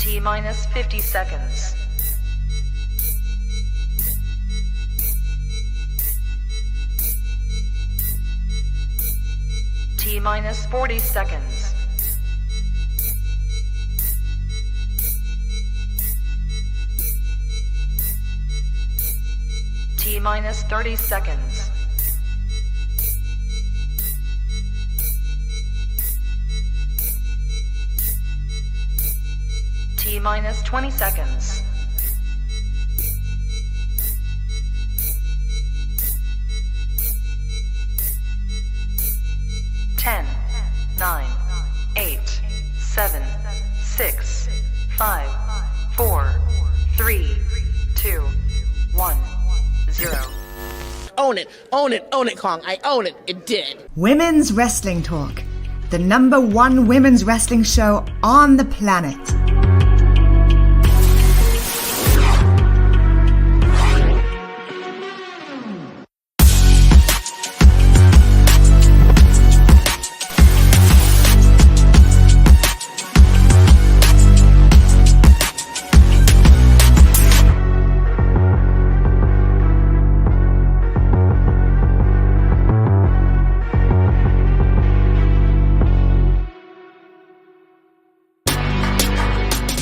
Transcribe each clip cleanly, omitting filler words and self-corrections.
T minus 50 seconds. T minus 40 seconds. T minus 30 seconds. T minus 20 seconds. Ten, 9, 8, 7, 6, 5, 4, 3, 2, 1, 0. Own it, own it, own it, Kong. I own it. It did. Women's Wrestling Talk, the #1 women's wrestling show on the planet.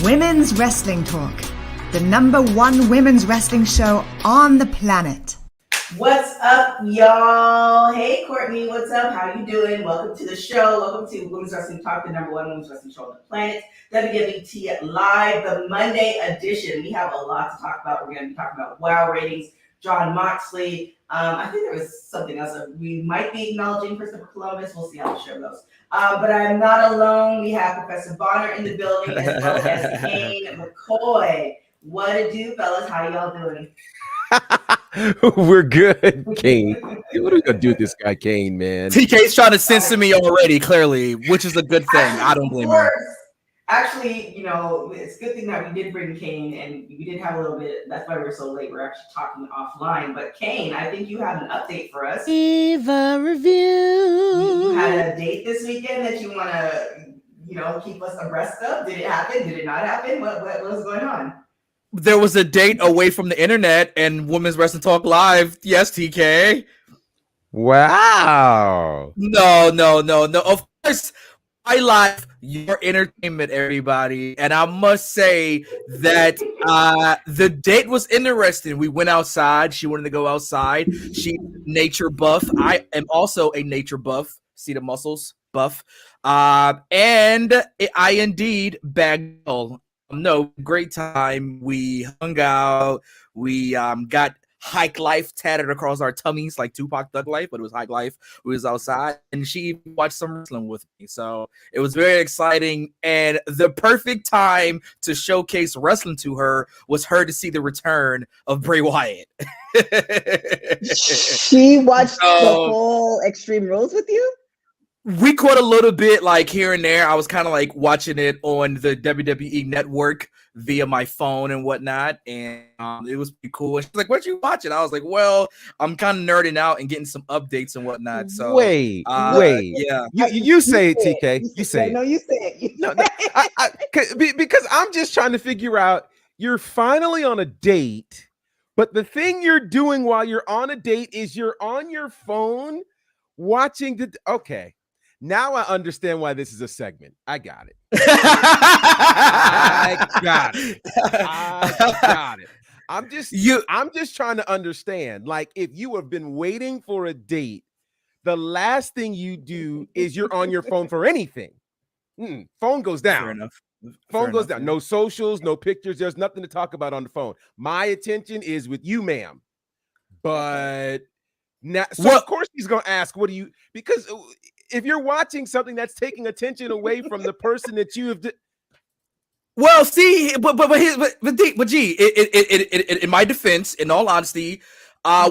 Women's Wrestling Talk, the #1 women's wrestling show on the planet. What's up, y'all? Hey, Courtney, what's up? How you doing? Welcome to the show. Welcome to Women's Wrestling Talk, the #1 women's wrestling show on the planet. WWT Live, the Monday edition. We have a lot to talk about. We're going to be talking about WOW ratings, John Moxley. I think there was something else that we might be acknowledging Christopher Columbus. We'll see how the show goes. But I'm not alone. We have Professor Bonner in the building as well as Kane McCoy. What to do, fellas? How y'all doing? We're good, Kane. What are we gonna do with this guy, Kane, man? TK's trying to censor me already, clearly, which is a good thing. I don't blame him. Actually, you know, it's a good thing that we did bring Kane, and we did have a little bit. That's why we're so late. We're actually talking offline. But Kane, I think you have an update for us. Eva review. You had a date this weekend that you want to, keep us abreast of. Did it happen? Did it not happen? What was going on? There was a date away from the internet and Women's Wrestling Talk Live. Yes, TK. Wow. No. Of course, I like your entertainment, everybody. And I must say that the date was interesting. We went outside. She wanted to go outside. She's nature buff. I am also a nature buff. See the muscles buff. And I indeed bagged all. No, great time. We hung out. We got Hike Life tatted across our tummies like Tupac Thug Life, but it was Hike Life. We was outside, and she watched some wrestling with me. So it was very exciting, and the perfect time to showcase wrestling to her was her to see the return of Bray Wyatt. She watched the whole Extreme Rules with you? We caught a little bit like here and there. I was kind of like watching it on the WWE network via my phone and whatnot. And it was pretty cool. She's like, what you watching? I was like, well, I'm kind of nerding out and getting some updates and whatnot. So wait. Yeah. You say it, TK. You say it. No, you say it. No, because I'm just trying to figure out, you're finally on a date, but the thing you're doing while you're on a date is you're on your phone watching okay. Now I understand why this is a segment. I got it. I got it. I'm just trying to understand. Like, if you have been waiting for a date, the last thing you do is you're on your phone for anything. Phone goes down. Fair enough. Phone goes down. No socials, no pictures. There's nothing to talk about on the phone. My attention is with you, ma'am. But now, so of course he's gonna ask, "What do you?" Because if you're watching something that's taking attention away from the person that you have, well, see, but G, in my defense, in all honesty,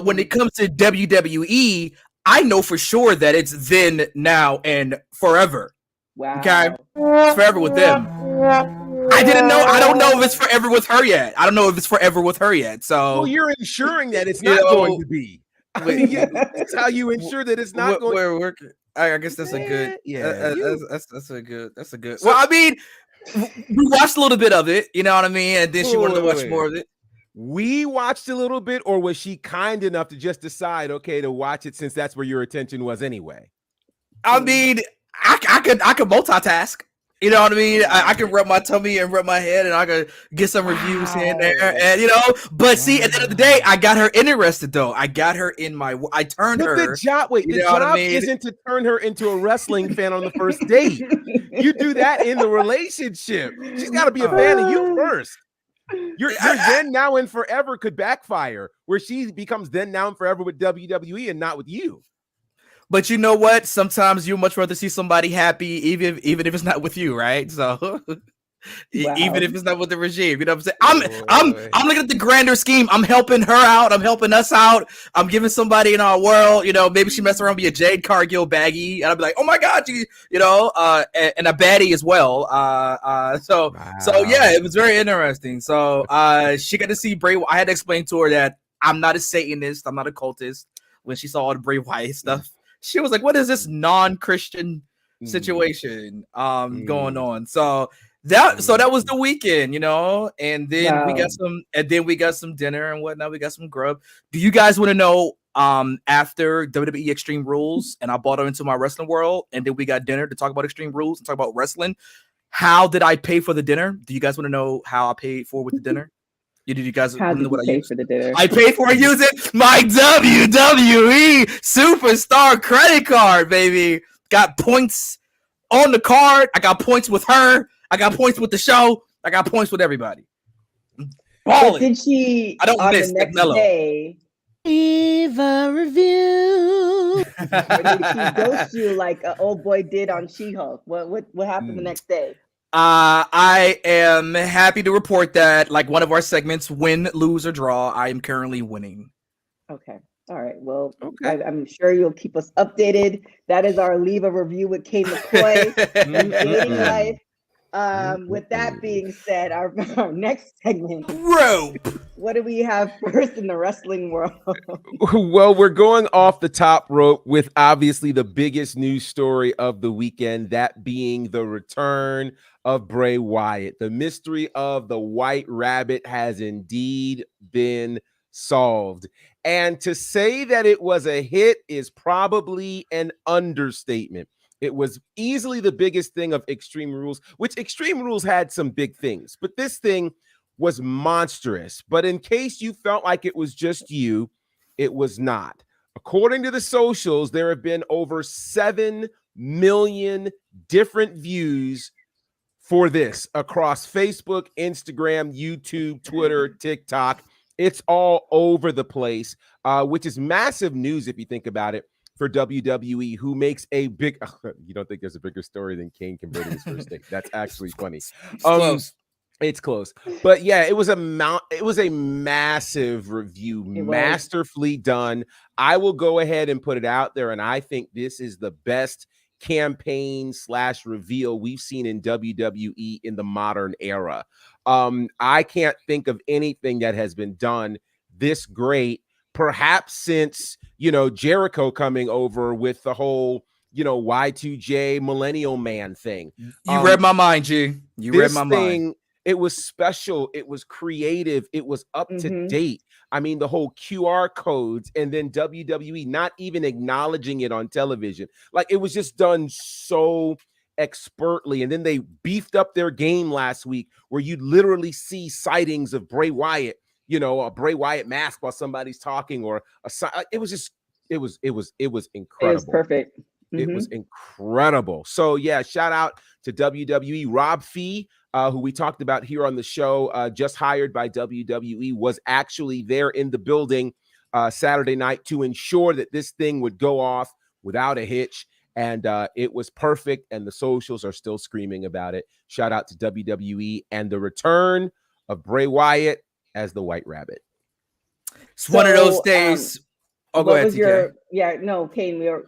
when it comes to WWE, I know for sure that it's then, now, and forever. Wow. Okay, it's forever with them. I didn't know. I don't know if it's forever with her yet. So, well, you're ensuring that it's not going to be. I mean, that's how you ensure that it's not going. I guess that's a good. Yeah. That's a good. Well, I mean, We watched a little bit of it, you know what I mean, and then she wanted to watch Wait. more of it. We watched a little bit, or was she kind enough to just decide, okay, to watch it since that's where your attention was anyway? I mean, I could multitask. You know what I mean? I can rub my tummy and rub my head, and I could get some reviews here and there, and But see, at the end of the day, I got her interested though. I got her in my. I turned her. The job isn't to turn her into a wrestling fan on the first date. You do that in the relationship. She's got to be a fan of you first. Your then, now, and forever could backfire, where she becomes then, now, and forever with WWE and not with you. But you know what? Sometimes you much rather see somebody happy, even if it's not with you, right? So even if it's not with the regime, you know what I'm saying? I'm looking at the grander scheme. I'm helping her out. I'm helping us out. I'm giving somebody in our world, maybe she mess around be a Jade Cargill baggie, and I'll be like, oh my god, and a baddie as well. So yeah, it was very interesting. So she got to see Bray. I had to explain to her that I'm not a Satanist. I'm not a cultist. When she saw all the Bray Wyatt stuff, she was like, what is this non-Christian situation going on? So that was the weekend, and then we got some dinner and whatnot. We got some grub. Do you guys want to know after WWE Extreme Rules, and I brought her into my wrestling world, and then we got dinner to talk about Extreme Rules and talk about wrestling? How did I pay for the dinner? Do you guys want to know how I paid for with the dinner? Did you guys How did you pay for the dinner? I paid for it using my WWE Superstar credit card, baby. Got points on the card. I got points with her. I got points with the show. I got points with everybody. But did she? I don't miss the next Mello. day. Leave a review. Or did she ghost you like an old boy did on She-Hulk? What happened the next day? I am happy to report that, like one of our segments, win, lose, or draw, I am currently winning. Okay. All right. Well, okay. I'm sure you'll keep us updated. That is our Leave a Review with Kane McCoy. Dating life. With that being said, our next segment. Rope. What do we have first in the wrestling world? Well, we're going off the top rope with obviously the biggest news story of the weekend, that being the return of Bray Wyatt. The mystery of the White Rabbit has indeed been solved. And to say that it was a hit is probably an understatement. It was easily the biggest thing of Extreme Rules, which Extreme Rules had some big things, but this thing was monstrous. But in case you felt like it was just you, it was not. According to the socials, there have been over 7 million different views for this across Facebook, Instagram, YouTube, Twitter, TikTok. It's all over the place, which is massive news if you think about it for WWE, who makes a big. You don't think there's a bigger story than Kane converting his first date? That's actually funny. It's close, but yeah, it was a massive review, masterfully done. I will go ahead and put it out there, and I think this is the best campaign / reveal we've seen in WWE in the modern era. I can't think of anything that has been done this great, perhaps since, Jericho coming over with the whole, Y2J Millennial Man thing. You read my mind, G. You read my mind. It was special. It was creative. It was up to date. I mean, the whole QR codes, and then WWE not even acknowledging it on television. Like, it was just done so expertly. And then they beefed up their game last week where you literally see sightings of Bray Wyatt, a Bray Wyatt mask while somebody's talking, or it was incredible. It was perfect. It was incredible. So yeah, shout out to WWE. Rob Fee, who we talked about here on the show, just hired by WWE, was actually there in the building Saturday night to ensure that this thing would go off without a hitch. And it was perfect. And the socials are still screaming about it. Shout out to WWE and the return of Bray Wyatt as the White Rabbit. It's one of those days. Go ahead, TK. Kane, we were.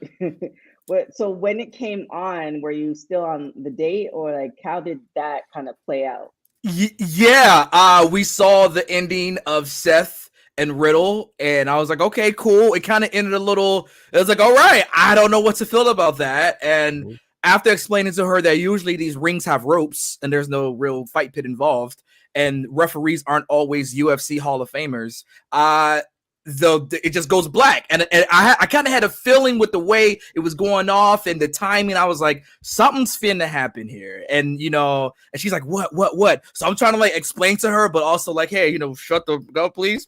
So when it came on, were you still on the date, or like how did that kind of play out? Yeah, we saw the ending of Seth and Riddle, and I was like, okay, cool. It kind of ended a little. It was like, all right, I don't know what to feel about that, and after explaining to her that usually these rings have ropes and there's no real fight pit involved, and referees aren't always UFC Hall of Famers, it just goes black, and I kind of had a feeling with the way it was going off and the timing. I was like, something's finna happen here, and and she's like, what? So I'm trying to like explain to her, but also like, hey, shut the go, please,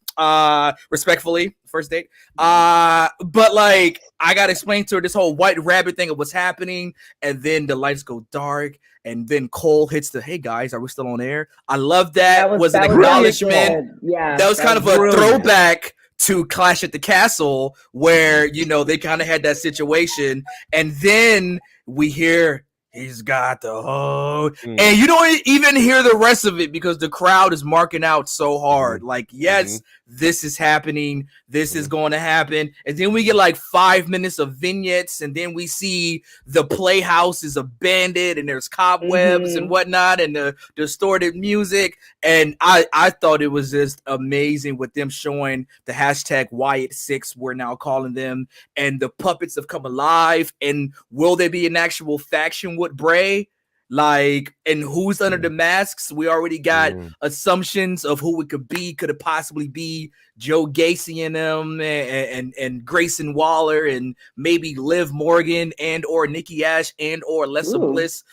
respectfully, first date. But like, I gotta explain to her this whole White Rabbit thing of what's happening, and then the lights go dark. And then Cole hits the, hey guys, are we still on air? I love that. That was an acknowledgement. Yeah, that was kind of a throwback to Clash at the Castle, where they kind of had that situation, and then we hear he's got the hold, and you don't even hear the rest of it because the crowd is marking out so hard. Like, yes, this is happening, this is going to happen, and then we get like 5 minutes of vignettes, and then we see the playhouse is abandoned, and there's cobwebs and whatnot, and the distorted music, and I thought it was just amazing with them showing the hashtag Wyatt6, we're now calling them, and the puppets have come alive, and will there be an actual faction with Bray? Like, and who's under the masks? We already got assumptions of who it could be. Could it possibly be Joe Gacy and them, and Grayson Waller, and maybe Liv Morgan, and or Nikki Ash, and or Alexa Bliss.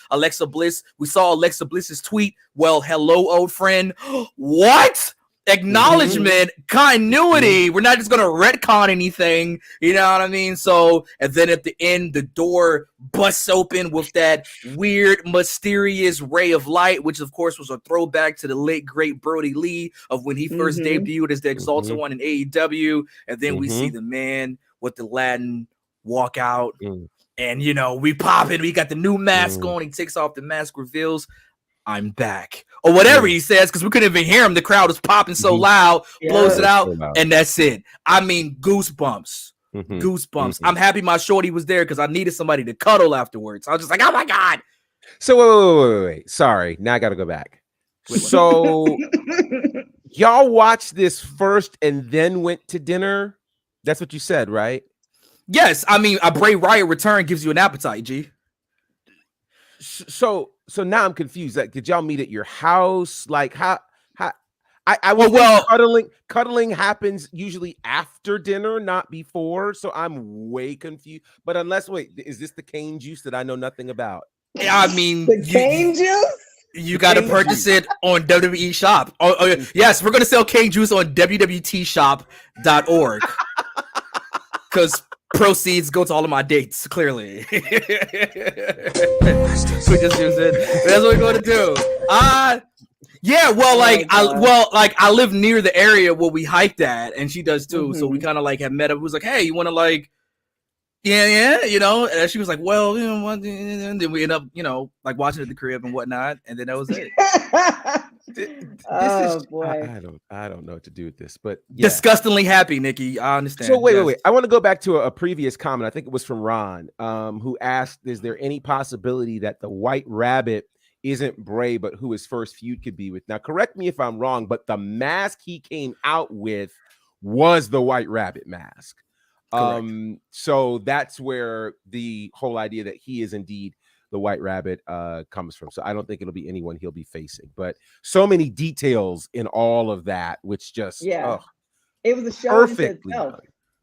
We saw Alexa Bliss's tweet. Well, hello, old friend. What? Acknowledgement, continuity. We're not just gonna retcon anything, you know what I mean? So, and then at the end, the door busts open with that weird, mysterious ray of light, which of course was a throwback to the late great Brody Lee of when he first debuted as the Exalted One in AEW. And then we see the man with the Latin walk out, and we pop it. We got the new mask on. He takes off the mask, reveals, I'm back, or whatever he says, because we couldn't even hear him. The crowd was popping so loud, blows it out, and that's it. I mean, goosebumps. I'm happy my shorty was there because I needed somebody to cuddle afterwards. I was just like, oh my God. So wait. Sorry, now I got to go back. So y'all watched this first and then went to dinner? That's what you said, right? Yes. I mean, a Bray Wyatt return gives you an appetite, G. So now I'm confused. Like, did y'all meet at your house? Like, how? Cuddling happens usually after dinner, not before. So I'm way confused. But is this the cane juice that I know nothing about? I mean, the cane juice. You got to purchase it on WWE Shop. Oh, yes, we're gonna sell cane juice on WWTshop.org because proceeds go to all of my dates, clearly. We just use it. That's what we're going to do. Yeah, well, I live near the area where we hiked at, and she does too. So we kind of like have met up. It was like, hey, you want to like, yeah, and she was like, well, what? And then we end up, like watching at the crib and whatnot, and then that was it. Boy, I don't know what to do with this, but disgustingly happy, Nikki. I understand. So wait. I want to go back to a previous comment. I think it was from Ron, who asked, "Is there any possibility that the White Rabbit isn't Bray, but who his first feud could be with?" Now, correct me if I'm wrong, but the mask he came out with was the White Rabbit mask. So that's where the whole idea that he is indeed the White Rabbit comes from. So I don't think it'll be anyone he'll be facing, but so many details in all of that, which just it was a show perfectly itself.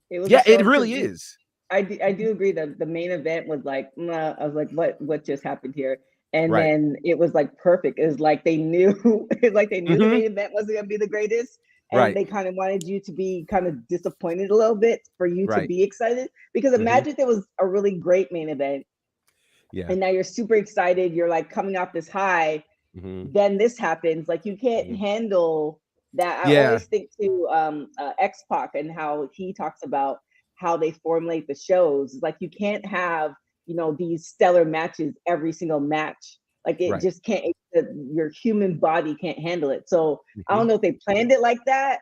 It really is. I do agree that the main event was like, I was like, what just happened here? And then it was like perfect. It was like they knew, the main event wasn't gonna be the greatest. And they kind of wanted you to be kind of disappointed a little bit for you to be excited. Because imagine if it was a really great main event. Yeah. And now you're super excited. You're like coming off this high. Then this happens. Like you can't handle that. I always think to X-Pac and how he talks about how they formulate the shows. It's like you can't have, these stellar matches every single match. Like it just can't, your human body can't handle it. So I don't know if they planned it like that.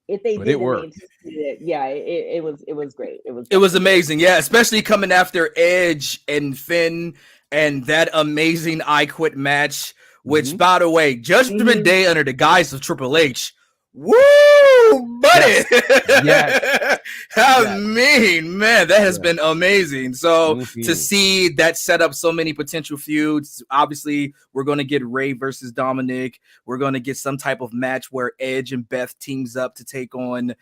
If they did, it worked. It was great. It was amazing. Yeah, especially coming after Edge and Finn and that amazing I Quit match, which by the way, Judgment Day under the guise of Triple H. Woo! Woo, buddy. Yes. I mean, man, that has been amazing. So to see that set up so many potential feuds, obviously we're going to get Ray versus Dominic. We're going to get some type of match where Edge and Beth teams up to take on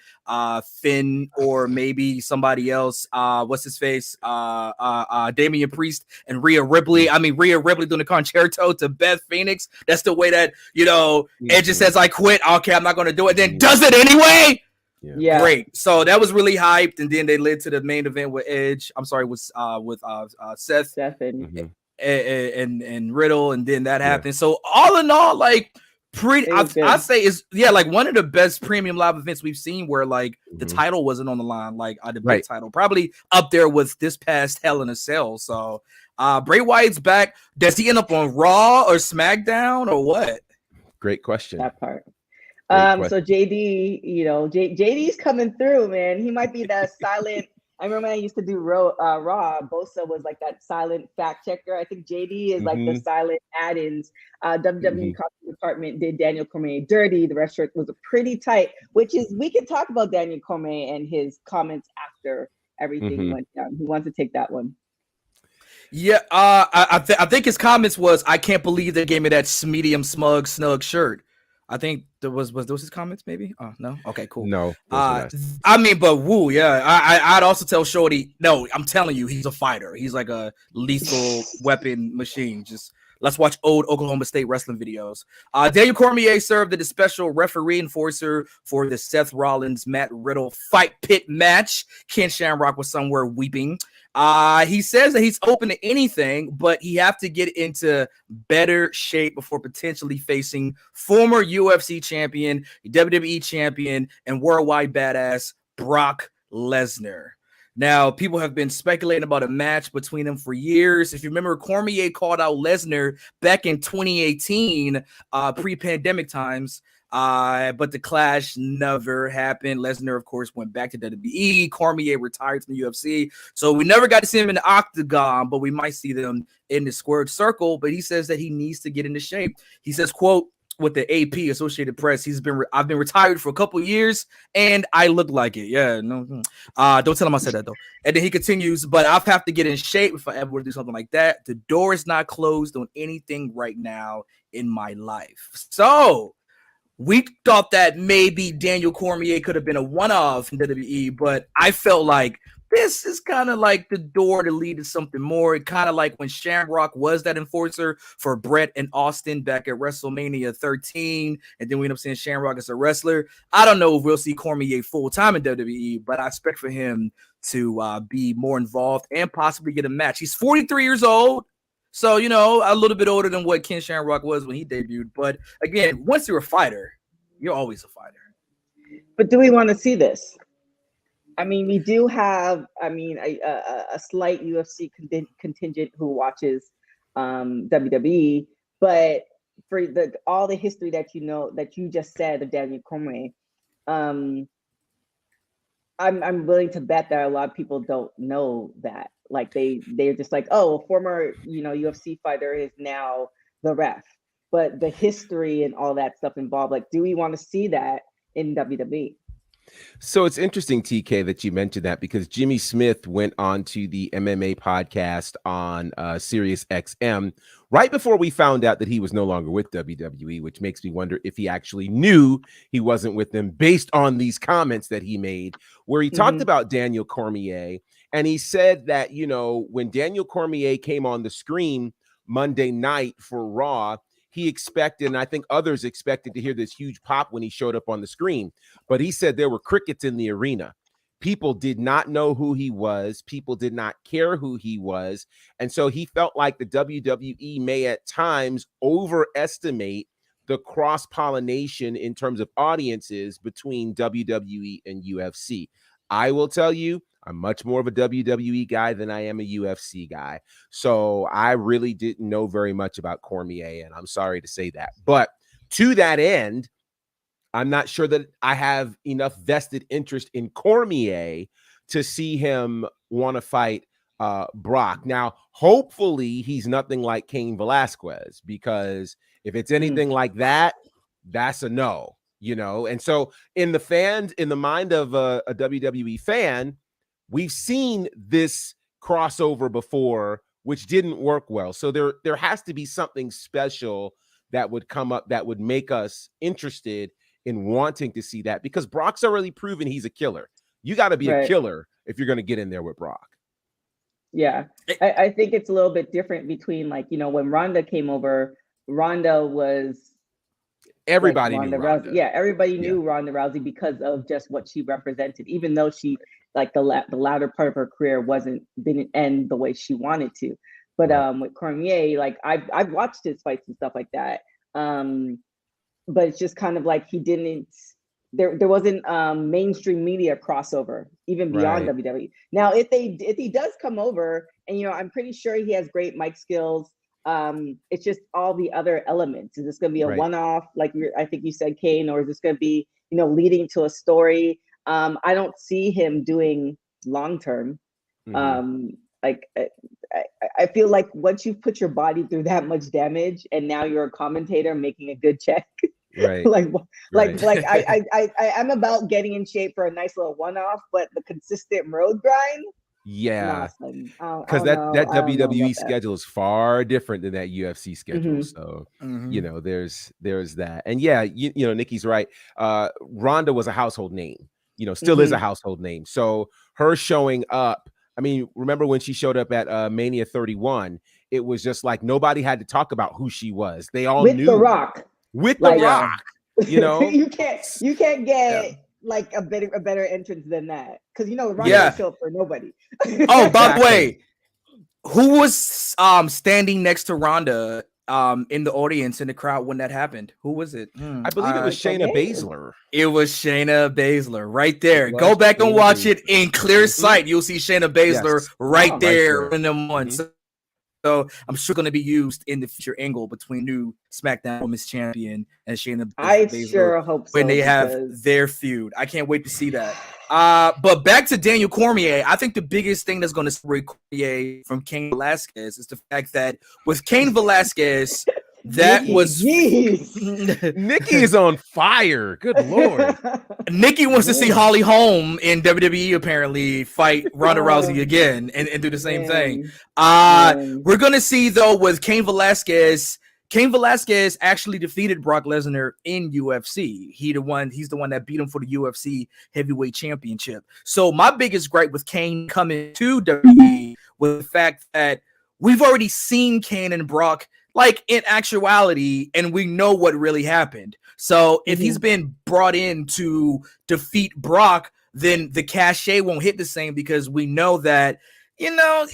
Finn or maybe somebody else. What's his face? Damian Priest and Rhea Ripley. I mean, Rhea Ripley doing the concerto to Beth Phoenix. That's the way that, Edge just says, I quit. Okay, I'm not going to do it. Then does it anyway. Yeah. Great. So that was really hyped, and then they led to the main event with Edge. I'm sorry, with Seth and Riddle, and then that happened. So all in all, like I'd say is like one of the best premium live events we've seen where like the title wasn't on the line, like the big title, probably up there with this past Hell in a Cell. So Bray Wyatt's back. Does he end up on Raw or SmackDown or what? Great question. That part. So JD, JD's coming through, man. He might be that silent. I remember I used to do Raw. Bosa was like that silent fact checker. I think JD is like the silent add-ins. WWE costume department did Daniel Cormier dirty. The red shirt was pretty tight, which is, we can talk about Daniel Cormier and his comments after everything went down. Who wants to take that one? Yeah, I think his comments was, I can't believe they gave me that medium snug shirt. I think was those his comments, maybe? Oh, no? Okay, cool. No. I mean, but woo, yeah. I'd also tell Shorty, no, I'm telling you, he's a fighter. He's like a lethal weapon machine. Just let's watch old Oklahoma State wrestling videos. Daniel Cormier served as the special referee enforcer for the Seth Rollins Matt Riddle fight pit match. Ken Shamrock was somewhere weeping. He says that he's open to anything, but he have to get into better shape before potentially facing former UFC champion, WWE champion, and worldwide badass Brock Lesnar. Now, people have been speculating about a match between them for years. If you remember, Cormier called out Lesnar back in 2018, pre-pandemic times. But the clash never happened. Lesnar, of course, went back to WWE. Cormier retired from the UFC. So we never got to see him in the octagon, but we might see them in the squared circle. But he says that he needs to get into shape. He says, quote, with the AP, Associated Press, I've been retired for a couple of years and I look like it. Yeah, no. Don't tell him I said that though. And then he continues, but I'll have to get in shape if I ever were to do something like that. The door is not closed on anything right now in my life. So we thought that maybe Daniel Cormier could have been a one-off in WWE, but I felt like this is kind of like the door to lead to something more. Kind of like when Shamrock was that enforcer for Brett and Austin back at WrestleMania 13, and then we end up seeing Shamrock as a wrestler. I don't know if we'll see Cormier full-time in WWE, but I expect for him to be more involved and possibly get a match. He's 43 years old. So, a little bit older than what Ken Shamrock was when he debuted. But again, once you're a fighter, you're always a fighter. But do we want to see this? I mean, we do have, a slight UFC contingent who watches WWE. But for all the history that you just said of Daniel Cormier, I'm willing to bet that a lot of people don't know that. Like they're just like, oh, a former UFC fighter is now the ref. But the history and all that stuff involved, like, do we want to see that in WWE? So it's interesting, TK, that you mentioned that, because Jimmy Smith went on to the MMA podcast on Sirius XM right before we found out that he was no longer with WWE, which makes me wonder if he actually knew he wasn't with them based on these comments that he made, where he talked about Daniel Cormier. And he said that, when Daniel Cormier came on the screen Monday night for Raw, he expected, and I think others expected, to hear this huge pop when he showed up on the screen. But he said there were crickets in the arena. People did not know who he was. People did not care who he was. And so he felt like the WWE may at times overestimate the cross-pollination in terms of audiences between WWE and UFC. I will tell you, I'm much more of a WWE guy than I am a UFC guy. So I really didn't know very much about Cormier, and I'm sorry to say that. But to that end, I'm not sure that I have enough vested interest in Cormier to see him want to fight Brock. Now, hopefully he's nothing like Cain Velasquez, because if it's anything like that, that's a no. you know. And so in the mind of a WWE fan, we've seen this crossover before, which didn't work well. So there has to be something special that would come up that would make us interested in wanting to see that, because Brock's already proven he's a killer. You got to be a killer if you're going to get in there with Brock. Yeah, I think it's a little bit different between, like, you know, when Ronda came over, Ronda was everybody like knew Ronda. Rousey. Yeah, everybody knew Ronda Rousey because of just what she represented, even though she, like, the latter part of her career didn't end the way she wanted to. But with Cormier, like, I've watched his fights and stuff like that. But it's just kind of like he didn't. There wasn't mainstream media crossover even beyond WWE. Now, if he does come over, and, you know, I'm pretty sure he has great mic skills. It's just all the other elements. Is this going to be a one-off, like I think you said, Kane, or is this going to be, you know, leading to a story? I don't see him doing long-term. Like, I feel like once you put your body through that much damage, and now you're a commentator making a good check. I'm about getting in shape for a nice little one-off, but the consistent road grind. Because that WWE schedule is far different than that UFC schedule. So you know, there's that. And you know, Nikki's right. Ronda was a household name, you know, still is a household name. So her showing up, I mean, remember when she showed up at Mania 31, it was just like nobody had to talk about who she was. They all knew The Rock. With The Rock, you know. you can't get like a better entrance than that, because, you know, Ronda didn't show up for nobody. Oh, by the way, who was standing next to Ronda in the audience, in the crowd, when that happened? Who was it? I believe it was Shayna Baszler. It was Shayna Baszler right there. Go back and watch it in clear sight. You'll see Shayna Baszler right there in them ones. So I'm sure going to be used in the future angle between new SmackDown Women's Champion and Shayna Baszler. Sure hope so, when they have their feud. I can't wait to see that. But back to Daniel Cormier, I think the biggest thing that's going to separate Cormier from Cain Velasquez is the fact that with Cain Velasquez, that was Nikki is on fire. Good Lord. Nikki wants to see Holly Holm in WWE apparently fight Ronda Rousey again and do the same thing. We're gonna see, though, with Cain Velasquez actually defeated Brock Lesnar in UFC. He's the one that beat him for the UFC heavyweight championship. So my biggest gripe with Cain coming to WWE was the fact that we've already seen Cain and Brock, like, in actuality, and we know what really happened. So if he's been brought in to defeat Brock, then the cachet won't hit the same, because we know that, you know,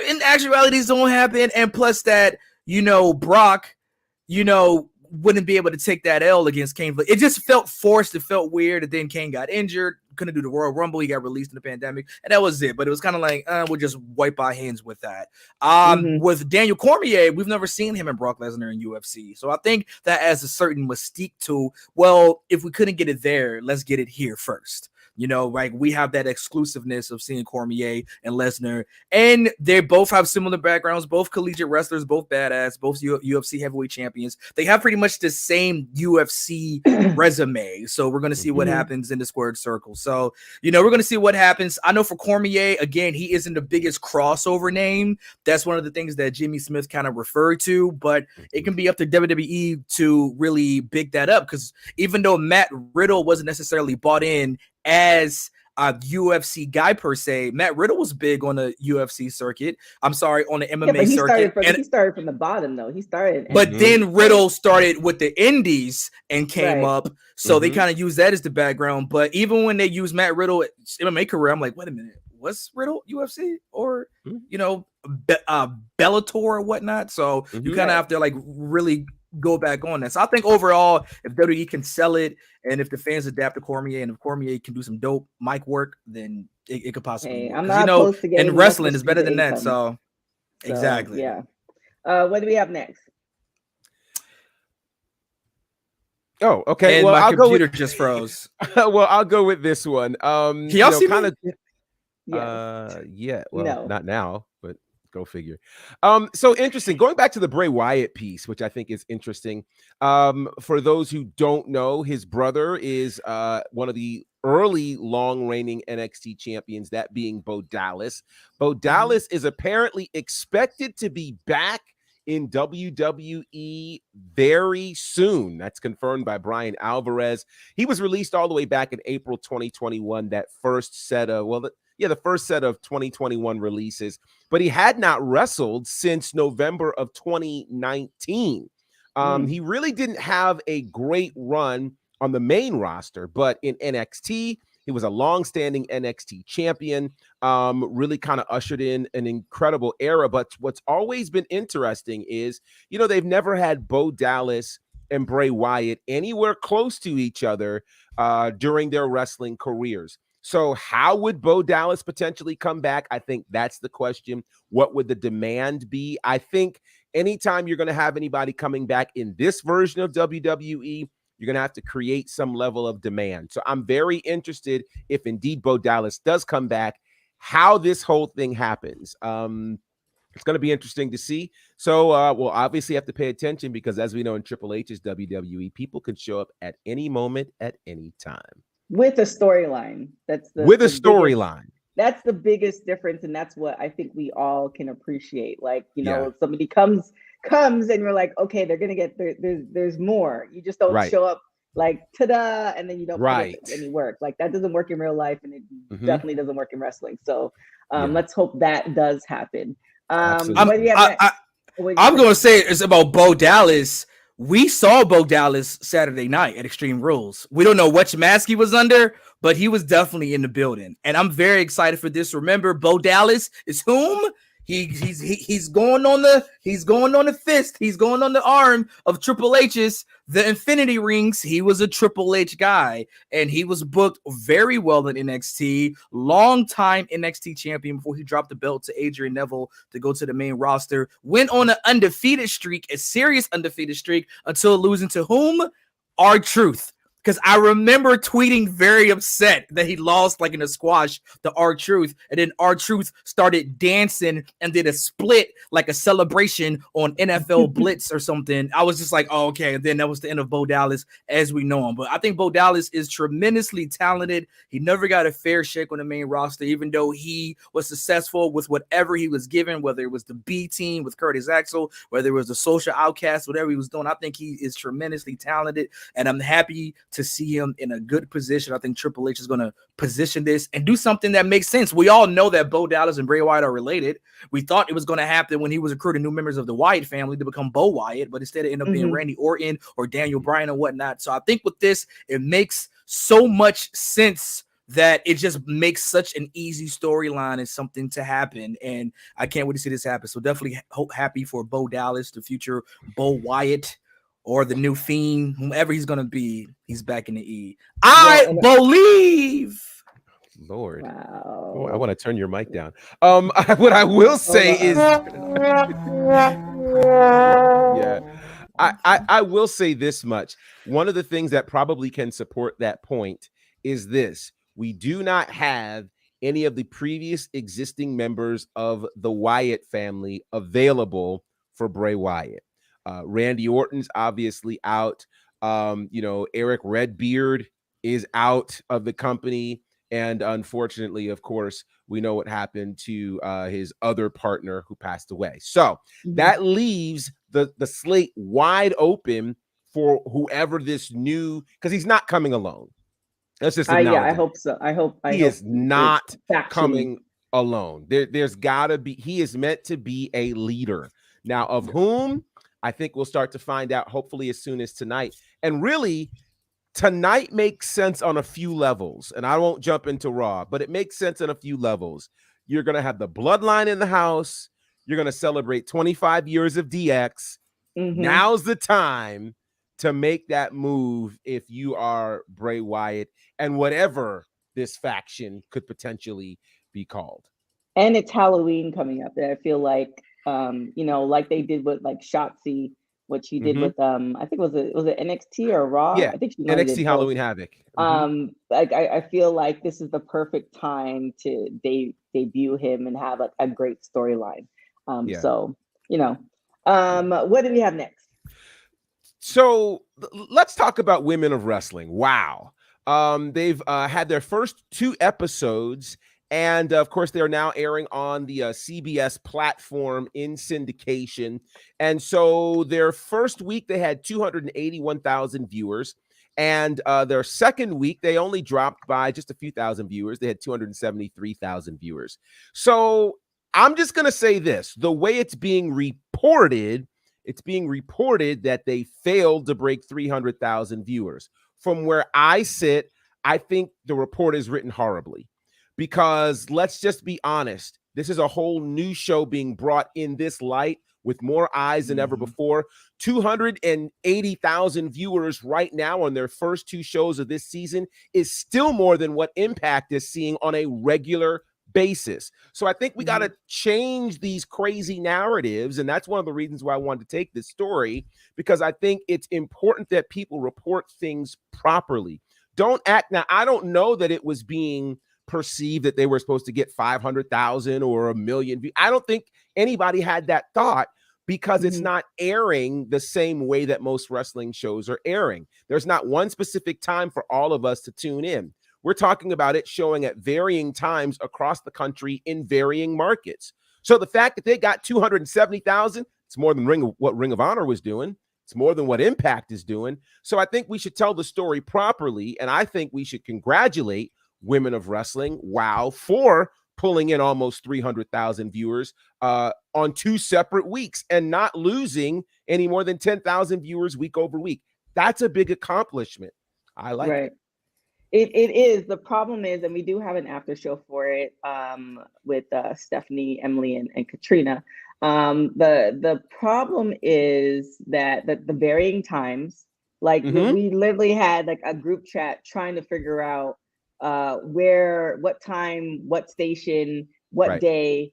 in actuality, this don't happen. And plus that, you know, Brock, you know, wouldn't be able to take that L against Cain. It just felt forced. It felt weird. And then Cain got injured, couldn't do the Royal Rumble. He got released in the pandemic, and that was it. But it was kind of like, we'll just wipe our hands with that. With Daniel Cormier, we've never seen him and Brock Lesnar in UFC. So I think that adds a certain mystique to, well, if we couldn't get it there, let's get it here first. You know, like, we have that exclusiveness of seeing Cormier and Lesnar, and they both have similar backgrounds, both collegiate wrestlers, both badass, both UFC heavyweight champions. They have pretty much the same UFC resume. So we're going to see what happens in the squared circle. So, you know, we're going to see what happens. I know for Cormier, again, he isn't the biggest crossover name. That's one of the things that Jimmy Smith kind of referred to, but it can be up to WWE to really big that up, because even though Matt Riddle wasn't necessarily bought in as a UFC guy per se, Matt Riddle was big on the UFC circuit. I'm sorry, on the MMA circuit. He started from the bottom, though. But then Riddle started with the Indies and came up. So they kind of use that as the background. But even when they use Matt Riddle MMA career, I'm like, wait a minute, what's Riddle UFC or you know, Bellator or whatnot? So you kind of have to, like, really go back on that. So I think overall, if WWE can sell it, and if the fans adapt to Cormier, and if Cormier can do some dope mic work, then it could possibly work. I'm not and wrestling is better than that. So exactly. Yeah. What do we have next? Oh, okay. And well, my I'll computer go with, just froze. Well, I'll go with this one. Can y'all see kind me? of. Yeah. Well, No. not now, but Go figure. So interesting. Going back to the Bray Wyatt piece, which I think is interesting. For those who don't know, his brother is one of the early long-reigning NXT champions, that being Bo Dallas. Bo Dallas is apparently expected to be back in WWE very soon. That's confirmed by Brian Alvarez. He was released all the way back in April 2021, that first set of, the first set of 2021 releases, but he had not wrestled since November of 2019. He really didn't have a great run on the main roster, but in NXT, he was a long-standing NXT champion, really kind of ushered in an incredible era. But what's always been interesting is, they've never had Bo Dallas and Bray Wyatt anywhere close to each other during their wrestling careers. So how would Bo Dallas potentially come back? I think that's the question. What would the demand be? I think anytime you're going to have anybody coming back in this version of WWE, you're going to have to create some level of demand. So I'm very interested, if indeed Bo Dallas does come back, how this whole thing happens. It's going to be interesting to see. So we'll obviously have to pay attention, because as we know in Triple H's WWE, people can show up at any moment, at any time. With a storyline. That's the storyline. That's the biggest difference, and that's what I think we all can appreciate. Like, somebody comes and you're like, okay, they're gonna get there's more. You just don't show up like ta-da, and then you don't put any work. Like, that doesn't work in real life, and it definitely doesn't work in wrestling. So let's hope that does happen. I'm gonna say it's about Bo Dallas. We saw Bo Dallas Saturday night at Extreme Rules. We don't know which mask he was under, but he was definitely in the building. And I'm very excited for this. Remember, Bo Dallas is whom? He's going on the fist. He's going on the arm of Triple H's, the Infinity Rings. He was a Triple H guy, and he was booked very well in NXT. Long-time NXT champion before he dropped the belt to Adrian Neville to go to the main roster. Went on an undefeated streak, a serious undefeated streak, until losing to whom? R-Truth. Because I remember tweeting very upset that he lost, like in a squash, to R-Truth. And then R-Truth started dancing and did a split, like a celebration on NFL Blitz or something. I was just like, oh, okay. And then that was the end of Bo Dallas as we know him. But I think Bo Dallas is tremendously talented. He never got a fair shake on the main roster, even though he was successful with whatever he was given, whether it was the B team with Curtis Axel, whether it was the social outcast, whatever he was doing. I think he is tremendously talented, and I'm happy to see him in a good position. I think Triple H is going to position this and do something that makes sense. We all know that Bo Dallas and Bray Wyatt are related. We thought it was going to happen when he was recruiting new members of the Wyatt family to become Bo Wyatt, but instead it ended up being Randy Orton or Daniel Bryan and whatnot. So I think with this, it makes so much sense that it just makes such an easy storyline and something to happen. And I can't wait to see this happen. So definitely happy for Bo Dallas, the future Bo Wyatt, or the new Fiend, whomever he's going to be. He's back in the E. I believe. Lord. Wow. Oh, I want to turn your mic down. What I will say is, I will say this much. One of the things that probably can support that point is this: we do not have any of the previous existing members of the Wyatt family available for Bray Wyatt. Randy Orton's obviously out. Eric Redbeard is out of the company. And unfortunately, of course, we know what happened to his other partner who passed away. So that leaves the slate wide open for whoever this new, because he's not coming alone. That's just I hope so. He is not coming alone. There's got to be, he is meant to be a leader. Now, of whom? I think we'll start to find out hopefully as soon as tonight. And really, tonight makes sense on a few levels. And I won't jump into Raw, but it makes sense on a few levels. You're going to have the bloodline in the house. You're going to celebrate 25 years of DX. Now's the time to make that move if you are Bray Wyatt and whatever this faction could potentially be called. And it's Halloween coming up. And I feel like, like they did with like Shotzi, what she did with I think was it NXT or Raw? Yeah, I think she NXT Halloween Havoc. I feel like this is the perfect time to debut him and have like a great storyline. So, what do we have next? So let's talk about Women of Wrestling. Wow. They've had their first 2 episodes, and of course, they are now airing on the CBS platform in syndication. And so their first week, they had 281,000 viewers. And their second week, they only dropped by just a few thousand viewers. They had 273,000 viewers. So I'm just going to say this. The way it's being reported that they failed to break 300,000 viewers. From where I sit, I think the report is written horribly, because let's just be honest. This is a whole new show being brought in this light with more eyes than ever before. 280,000 viewers right now on their first 2 shows of this season is still more than what Impact is seeing on a regular basis. So I think we got to change these crazy narratives. And that's one of the reasons why I wanted to take this story, because I think it's important that people report things properly. Don't act. Now, I don't know that it was being perceived that they were supposed to get 500,000 or 1 million. I don't think anybody had that thought, because it's not airing the same way that most wrestling shows are airing. There's not one specific time for all of us to tune in. We're talking about it showing at varying times across the country in varying markets. So the fact that they got 270,000, it's more than what Ring of Honor was doing. It's more than what Impact is doing. So I think we should tell the story properly. And I think we should congratulate Women of Wrestling, WOW, for pulling in almost 300,000 viewers on 2 separate weeks and not losing any more than 10,000 viewers week over week. That's a big accomplishment. I like it. It is. The problem is, and we do have an after show for it with Stephanie, Emily, and Katrina. The problem is that the varying times, like we literally had like a group chat trying to figure out what time, what station, what day.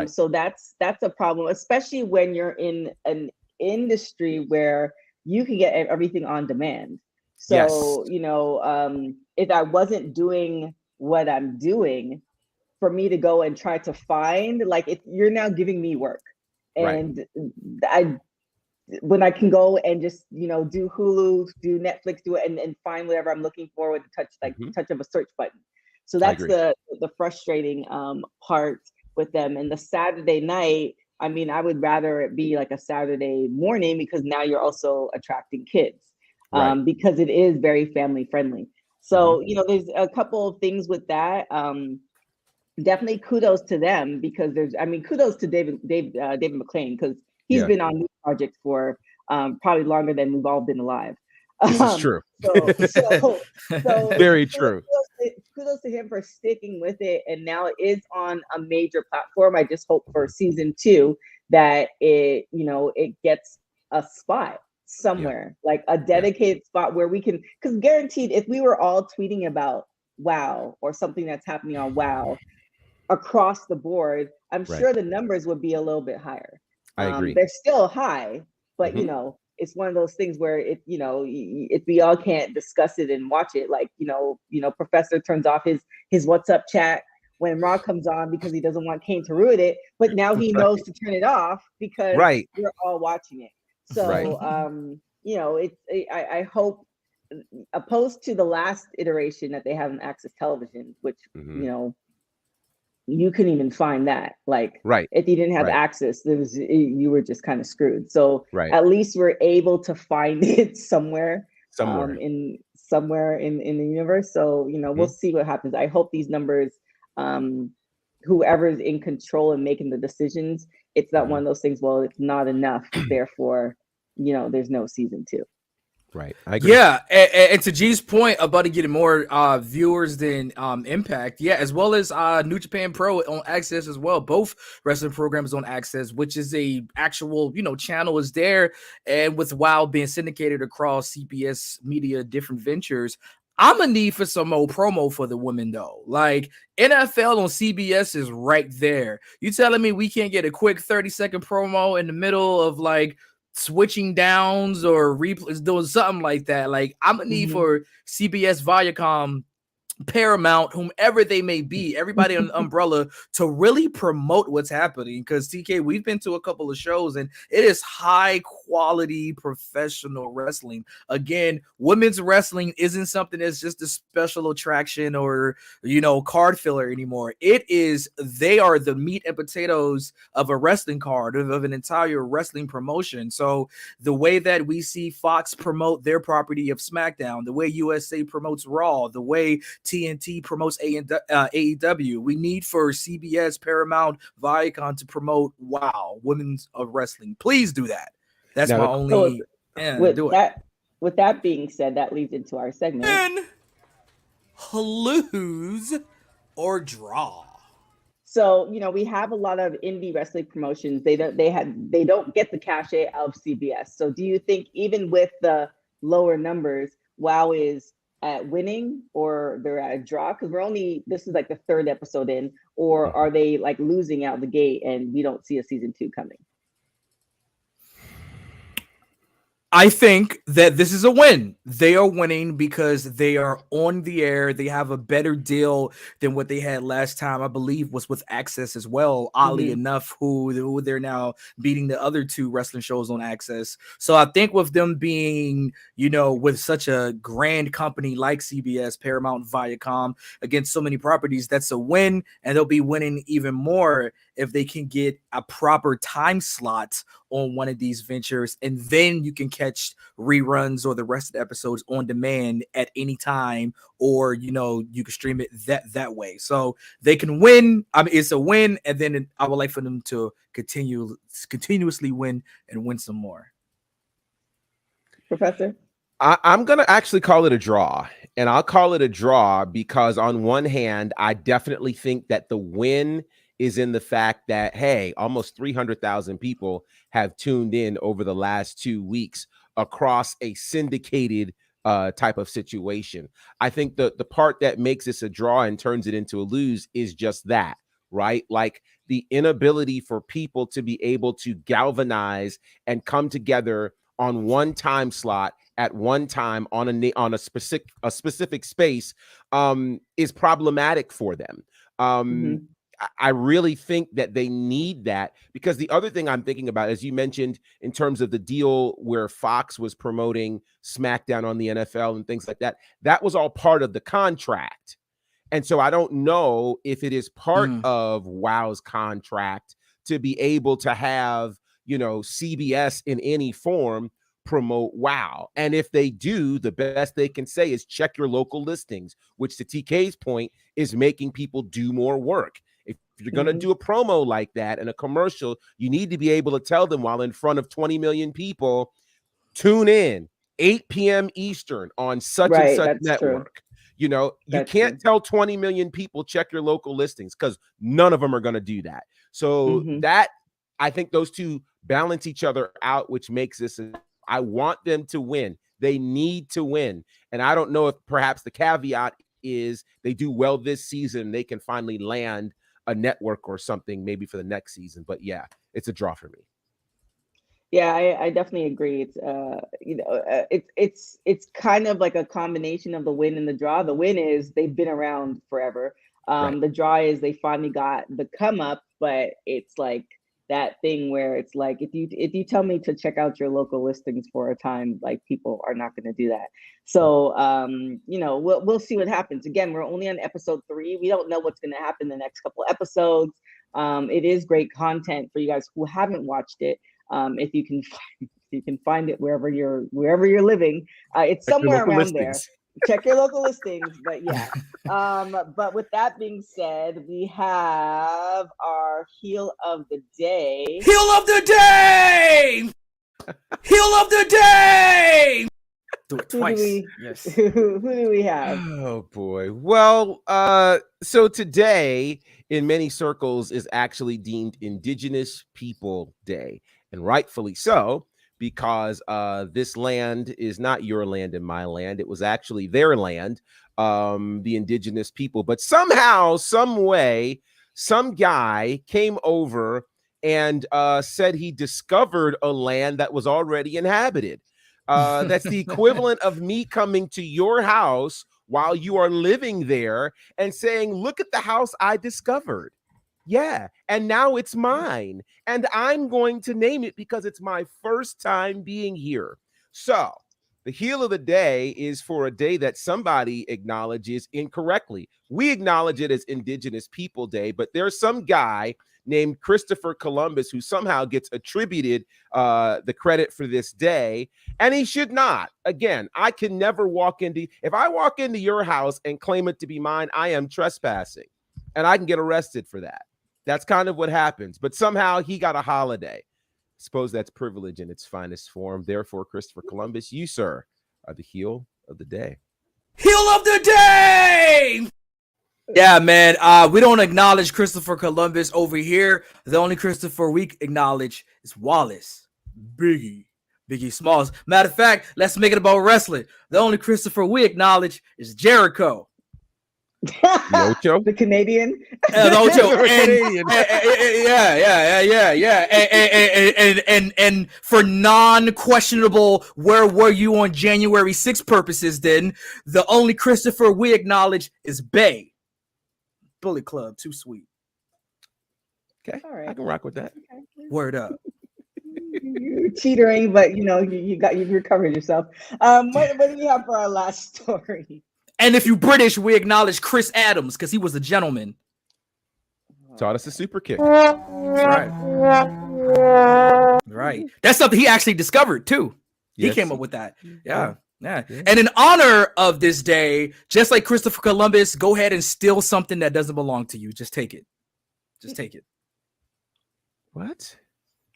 So that's a problem, especially when you're in an industry where you can get everything on demand. So, if I wasn't doing what I'm doing, for me to go and try to find, like, you're now giving me work. And when I can go and just, do Hulu, do Netflix, do it and find whatever I'm looking for with the touch of a search button. So that's the frustrating part with them. And the Saturday night, I mean, I would rather it be like a Saturday morning, because now you're also attracting kids. Because it is very family friendly. So, there's a couple of things with that. Definitely kudos to them, because kudos to David McLean, because he's been on new projects for probably longer than we've all been alive. This is true. So very true. Kudos to him for sticking with it, and now it is on a major platform. I just hope for season 2 that it gets a spot somewhere, like a dedicated spot where we can, because guaranteed, if we were all tweeting about WOW or something that's happening on WOW across the board, I'm sure the numbers would be a little bit higher. I agree. They're still high, but it's one of those things where if we all can't discuss it and watch it, like Professor turns off his WhatsApp chat when Raw comes on because he doesn't want Kane to ruin it, but now he knows to turn it off because we're all watching it. So I hope, opposed to the last iteration that they have in Access Television, which you couldn't even find that. Like, if you didn't have access, you were just kind of screwed. So at least we're able to find it somewhere in the universe. So we'll see what happens. I hope these numbers, whoever's in control and making the decisions, it's not one of those things, well, it's not enough, therefore there's no season 2. Right. I agree. Yeah, and to G's point about it getting more viewers than Impact, as well as New Japan Pro on Access as well. Both wrestling programs on Access, which is a actual channel is there, and with WOW being syndicated across CBS Media different ventures. I'm a need for some more promo for the women though. Like, NFL on CBS is right there. You telling me we can't get a quick 30-second promo in the middle of like switching downs or replays, doing something like that? Like, I'm a need for CBS Viacom Paramount, whomever they may be, everybody on the umbrella, to really promote what's happening. Because TK, we've been to a couple of shows and it is high quality professional wrestling. Again, women's wrestling isn't something that's just a special attraction or, you know, card filler anymore. They are the meat and potatoes of a wrestling card, of an entire wrestling promotion. So the way that we see Fox promote their property of SmackDown, the way USA promotes Raw, the way TNT promotes AEW. We need for CBS, Paramount, Viacom to promote WOW, Women's of Wrestling. Please do that. That's my only. With that being said, that leads into our segment. And lose or draw. So, you know, we have a lot of indie wrestling promotions. They don't get the cachet of CBS. So do you think even with the lower numbers, WOW is at winning or they're at a draw? Because this is like the third episode in, or are they like losing out the gate and we don't see a season 2 coming? I think that this is a win. They are winning because they are on the air. They have a better deal than what they had last time. I believe was with Access as well. Oddly enough, who they're now beating the other 2 wrestling shows on Access. So I think with them being, you know, with such a grand company like CBS, Paramount, Viacom, against so many properties, that's a win. And they'll be winning even more if they can get a proper time slot on one of these ventures, and then you can catch reruns or the rest of the episodes on demand at any time, or, you know, you can stream it that way. So they can win. I mean, it's a win, and then I would like for them to continuously win and win some more. Professor? I'm going to actually call it a draw, and I'll call it a draw because on one hand, I definitely think that the win is in the fact that, hey, almost 300,000 people have tuned in over the last 2 weeks across a syndicated type of situation. I think the part that makes this a draw and turns it into a lose is just that, right? Like the inability for people to be able to galvanize and come together on one time slot at one time on a specific space is problematic for them. I really think that they need that, because the other thing I'm thinking about, as you mentioned, in terms of the deal where Fox was promoting SmackDown on the NFL and things like that, that was all part of the contract. And so I don't know if it is part of WOW's contract to be able to have, you know, CBS in any form promote WOW. And if they do, the best they can say is check your local listings, which to TK's point is making people do more work. If you're going to do a promo like that and a commercial, you need to be able to tell them while in front of 20 million people, tune in 8 p.m. Eastern on such and such network. True. You know, you can't tell 20 million people check your local listings because none of them are going to do that. So that, I think those two balance each other out, which makes this, I want them to win. They need to win. And I don't know if perhaps the caveat is they do well this season, they can finally land a network or something maybe for the next season. But yeah, it's a draw for me. Yeah, I definitely agree. It's it's kind of like a combination of the win and the draw. The win is they've been around forever. The draw is they finally got the come up, but it's like that thing where it's like if you tell me to check out your local listings for a time, like people are not going to do that. So you know, we'll see what happens. Again, we're only on episode 3. We don't know what's going to happen the next couple episodes. It is great content for you guys who haven't watched it. If you can find it wherever you're living, it's somewhere around there. Check your local listings. But yeah, but with that being said, we have our heel of the day. Heel of the day. Heel of the day. Do it twice. Yes. Who do we have? Oh boy. Well, so today in many circles is actually deemed Indigenous People Day. And rightfully so, because this land is not your land and my land. It was actually their land, the indigenous people. But somehow, some way, some guy came over and said he discovered a land that was already inhabited. That's the equivalent of me coming to your house while you are living there and saying, look at the house I discovered. Yeah. And now it's mine. And I'm going to name it because it's my first time being here. So the heel of the day is for a day that somebody acknowledges incorrectly. We acknowledge it as Indigenous People Day, but there's some guy named Christopher Columbus who somehow gets attributed the credit for this day, and he should not. Again, I can never if I walk into your house and claim it to be mine, I am trespassing, and I can get arrested for that. That's kind of what happens, but somehow he got a holiday. Suppose that's privilege in its finest form. Therefore, Christopher Columbus, you, sir, are the heel of the day. Heel of the day! Yeah, man. We don't acknowledge Christopher Columbus over here. The only Christopher we acknowledge is Wallace, Biggie Smalls. Matter of fact, let's make it about wrestling. The only Christopher we acknowledge is Jericho. The Ocho? The Canadian. The Ocho. And for non-questionable, where were you on January 6th purposes, then the only Christopher we acknowledge is Bray. Bullet Club, too sweet. Okay, all right. I can rock with that. Okay. Word up. You're teetering, but you've recovered yourself. What do we have for our last story? And if you British, we acknowledge Chris Adams because he was a gentleman. Taught us a super kick. Right. That's something he actually discovered too. He came up with that. Yeah. And in honor of this day, just like Christopher Columbus, go ahead and steal something that doesn't belong to you. Just take it. What?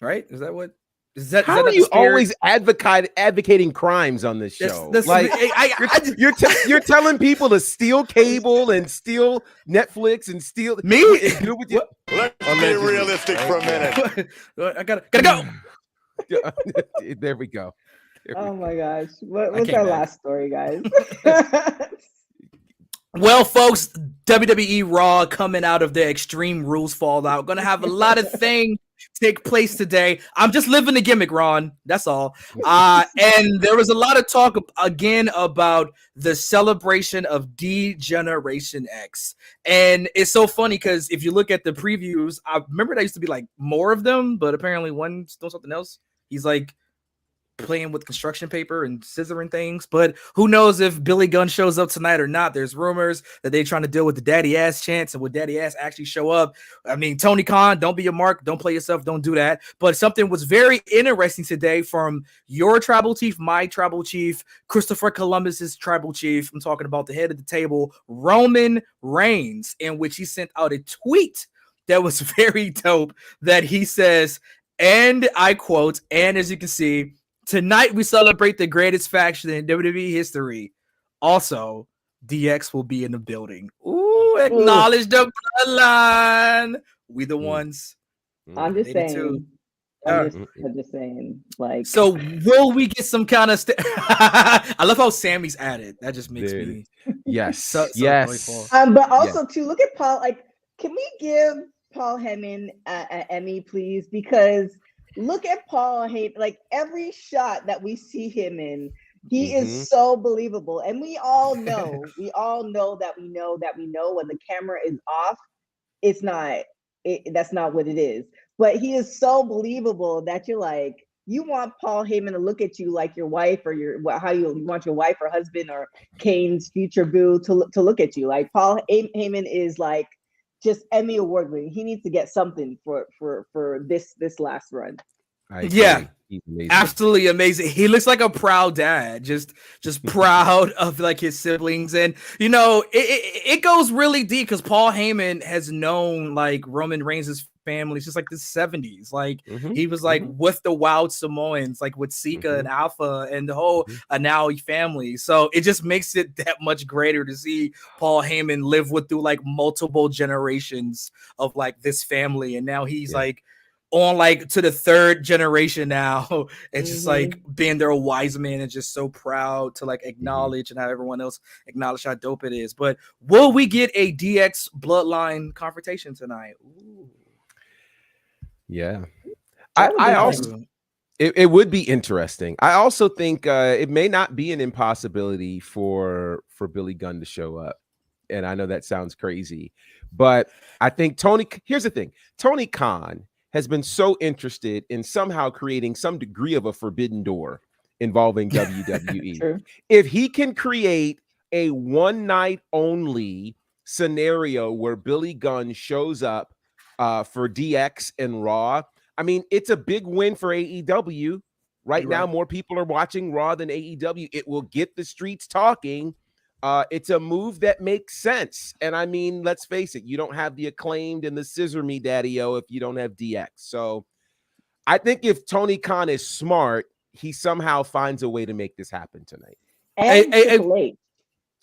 Right? Is that what? How are you always advocating crimes on this show? You're telling people to steal cable and steal Netflix and steal me. Let's be realistic for a minute. I gotta go. There we go. Oh my gosh. What's our last story, guys? Well, folks, WWE Raw coming out of the Extreme Rules fallout. Gonna have a lot of things take place today. I'm just living the gimmick, Ron. That's all. And there was a lot of talk again about the celebration of D-Generation X. And it's so funny because if you look at the previews, I remember there used to be like more of them, but apparently one's doing something else. He's like playing with construction paper and scissoring things, but who knows if Billy Gunn shows up tonight or not. There's rumors that they're trying to deal with the daddy ass chants, and would daddy ass actually show up? I mean, Tony Khan, don't be a mark, don't play yourself, don't do that. But something was very interesting today from your tribal chief, my tribal chief, Christopher Columbus's tribal chief. I'm talking about the head of the table, Roman Reigns, in which he sent out a tweet that was very dope, that he says, and I quote, and as you can see, tonight we celebrate the greatest faction in WWE history. Also, DX will be in the building. Ooh, acknowledge the bloodline. We the ones. I'm just saying. I'm just saying. Like, so will we get some kind of? I love how Sammy's added. That just makes me. Yes. Yes. But also to look at Paul. Like, can we give Paul Heyman an Emmy, please? Because look at Paul Heyman, like every shot that we see him in, he is so believable. And we all know, that we know when the camera is off, that's not what it is. But he is so believable that you're like, you want Paul Heyman to look at you like your wife, or how you want your wife or husband or Kane's future boo to look at you. Like Paul Heyman is like, just Emmy award winning. He needs to get something for this last run. Yeah, absolutely amazing. He looks like a proud dad, just proud of like his siblings. And you know, it goes really deep because Paul Heyman has known like Roman Reigns' family since like the 70s. Like he was like with the Wild Samoans, like with Sika and Alpha and the whole Anoa'i family. So it just makes it that much greater to see Paul Heyman live through like multiple generations of like this family, and now he's like on like to the third generation now, and just like being their wise man and just so proud to like acknowledge and have everyone else acknowledge how dope it is. But will we get a DX bloodline confrontation tonight? Ooh. Yeah. I also It would be interesting. I also think it may not be an impossibility for Billy Gunn to show up. And I know that sounds crazy, but I think here's the thing. Tony Khan has been so interested in somehow creating some degree of a forbidden door involving WWE. True. If he can create a one night only scenario where Billy Gunn shows up for DX and Raw, I mean, it's a big win for AEW. Right now, more people are watching Raw than AEW. It will get the streets talking. It's a move that makes sense. And I mean, let's face it, you don't have the Acclaimed and the Scissor Me Daddy-O if you don't have DX. So I think if Tony Khan is smart, he somehow finds a way to make this happen tonight. And Triple H.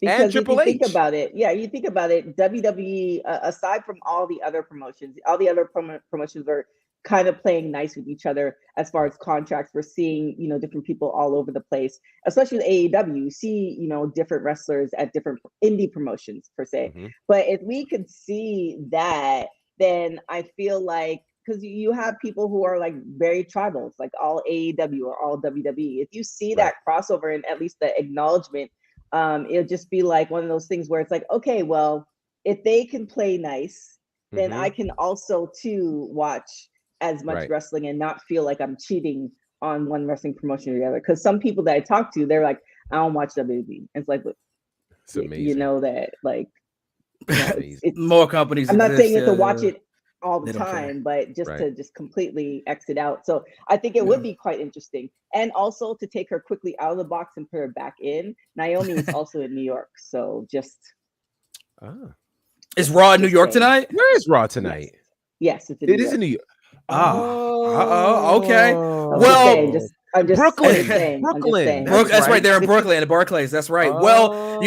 Because and Triple if you H. think about it, you think about it, WWE, aside from all the other promotions, all the other promotions are kind of playing nice with each other as far as contracts. We're seeing, different people all over the place, especially with AEW. You see, different wrestlers at different indie promotions per se. Mm-hmm. But if we could see that, then I feel like, because you have people who are like very tribal, it's like all AEW or all WWE. If you see that crossover and at least the acknowledgement, it'll just be like one of those things where it's like, okay, well, if they can play nice, then I can also too watch as much wrestling and not feel like I'm cheating on one wrestling promotion or the other. Because some people that I talk to, they're like, I don't watch WWE. It's like, it's amazing. You know that, like, it's more companies. I'm not saying you have to watch it all the don't time, but just to just completely exit out. So I think it would be quite interesting. And also to take her quickly out of the box and put her back in. Naomi is also in New York. So just. Is Raw in New York tonight? Where is Raw tonight? Yes, it is in New York. Okay. Well, I'm just Brooklyn. saying. Brooklyn. That's right. They're in Brooklyn at Barclays. That's right. Well,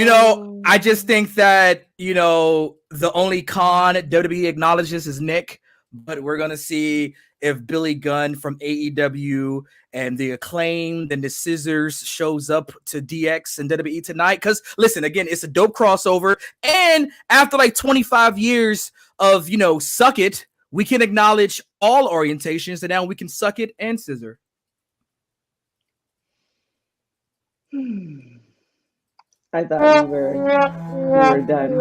I just think that, the only con WWE acknowledges is Nick, but we're going to see if Billy Gunn from AEW and the Acclaimed and the Scissors shows up to DX and WWE tonight. Because listen, again, it's a dope crossover. And after like 25 years of, suck it, we can acknowledge all orientations, and now we can suck it and scissor. I thought we were done.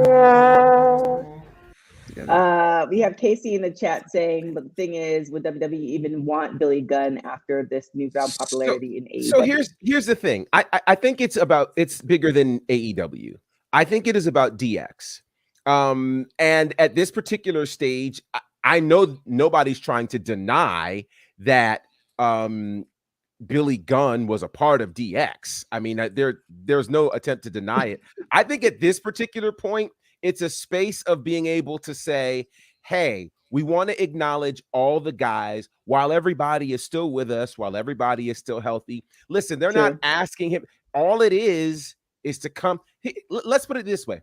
We have Casey in the chat saying, but the thing is, would WWE even want Billy Gunn after this newfound popularity in AEW? So here's the thing. I think it's bigger than AEW. I think it is about DX. And at this particular stage, I know nobody's trying to deny that Billy Gunn was a part of DX. I mean, there's no attempt to deny it. I think at this particular point, it's a space of being able to say, hey, we want to acknowledge all the guys while everybody is still with us, while everybody is still healthy. Listen, they're not asking him. All it is to come. Let's put it this way.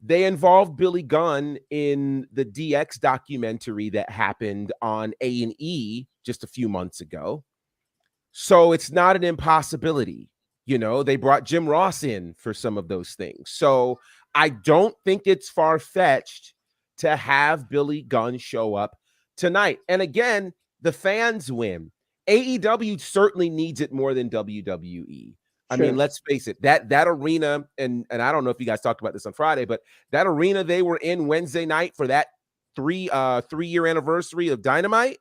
They involved Billy Gunn in the DX documentary that happened on A&E just a few months ago. So it's not an impossibility. They brought Jim Ross in for some of those things. So I don't think it's far-fetched to have Billy Gunn show up tonight. And again, the fans win. AEW certainly needs it more than WWE. I mean, let's face it, that arena, and I don't know if you guys talked about this on Friday, but that arena they were in Wednesday night for that three-year anniversary of Dynamite,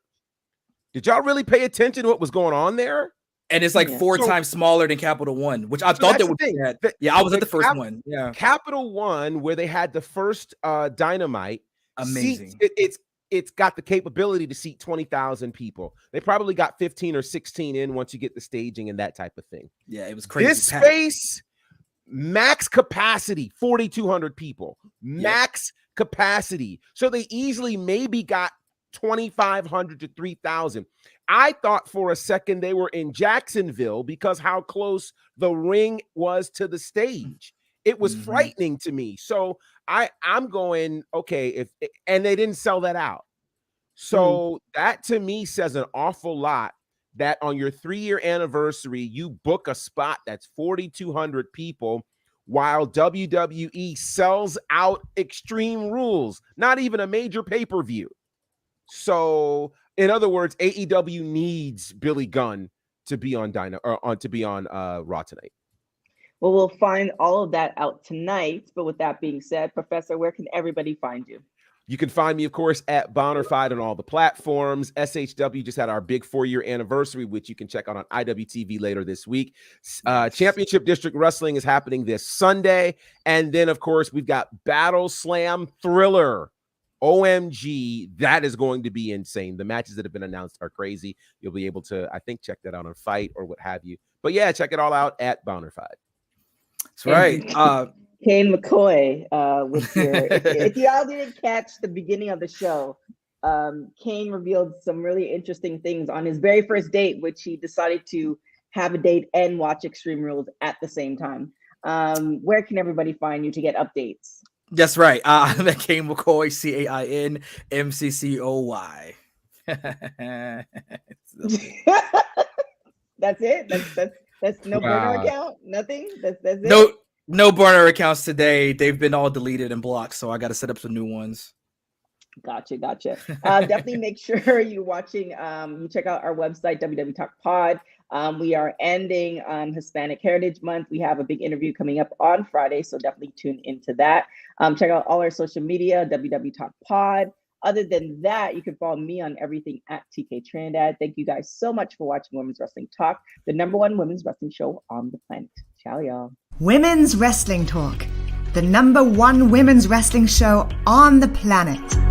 did y'all really pay attention to what was going on there? And it's like four times smaller than Capital One, which I thought that would be. I was at the first one. Yeah, Capital One, where they had the first Dynamite. Amazing. It's got the capability to seat 20,000 people. They probably got 15 or 16 in once you get the staging and that type of thing. Yeah, it was crazy. This space, max capacity, 4,200 people. Max capacity. So they easily maybe got 2,500 to 3,000. I thought for a second they were in Jacksonville because how close the ring was to the stage. It was frightening to me. So I'm going, okay, and they didn't sell that out. So that to me says an awful lot that on your 3-year anniversary, you book a spot that's 4,200 people while WWE sells out Extreme Rules, not even a major pay-per-view. So In other words, AEW needs Billy Gunn to be on Raw tonight. Well, we'll find all of that out tonight. But with that being said, Professor, where can everybody find you? You can find me, of course, at Bonnerfied on all the platforms. SHW just had our big 4-year anniversary, which you can check out on IWTV later this week. Championship District Wrestling is happening this Sunday. And then, of course, we've got Battle Slam Thriller. OMG, that is going to be insane. The matches that have been announced are crazy. You'll be able to, I think, check that out on Fight or what have you. But yeah, check it all out at Bonnerfied. That's right. Kane McCoy, with your, if y'all didn't catch the beginning of the show, Kane revealed some really interesting things on his very first date, which he decided to have a date and watch Extreme Rules at the same time. Where can everybody find you to get updates? That's right. I'm at Kane McCoy, CAINMCCOY. That's it. That's no burner account. Nothing. That's it. No burner accounts today. They've been all deleted and blocked, so I got to set up some new ones. Gotcha. Definitely make sure you're watching. You check out our website, WWT Talk Pod. We are ending Hispanic Heritage Month. We have a big interview coming up on Friday, so definitely tune into that. Check out all our social media, WWT Talk Pod. Other than that, you can follow me on everything at TK Trinidad. Thank you guys so much for watching Women's Wrestling Talk, the #1 women's wrestling show on the planet. Ciao, y'all. Women's Wrestling Talk, the #1 women's wrestling show on the planet.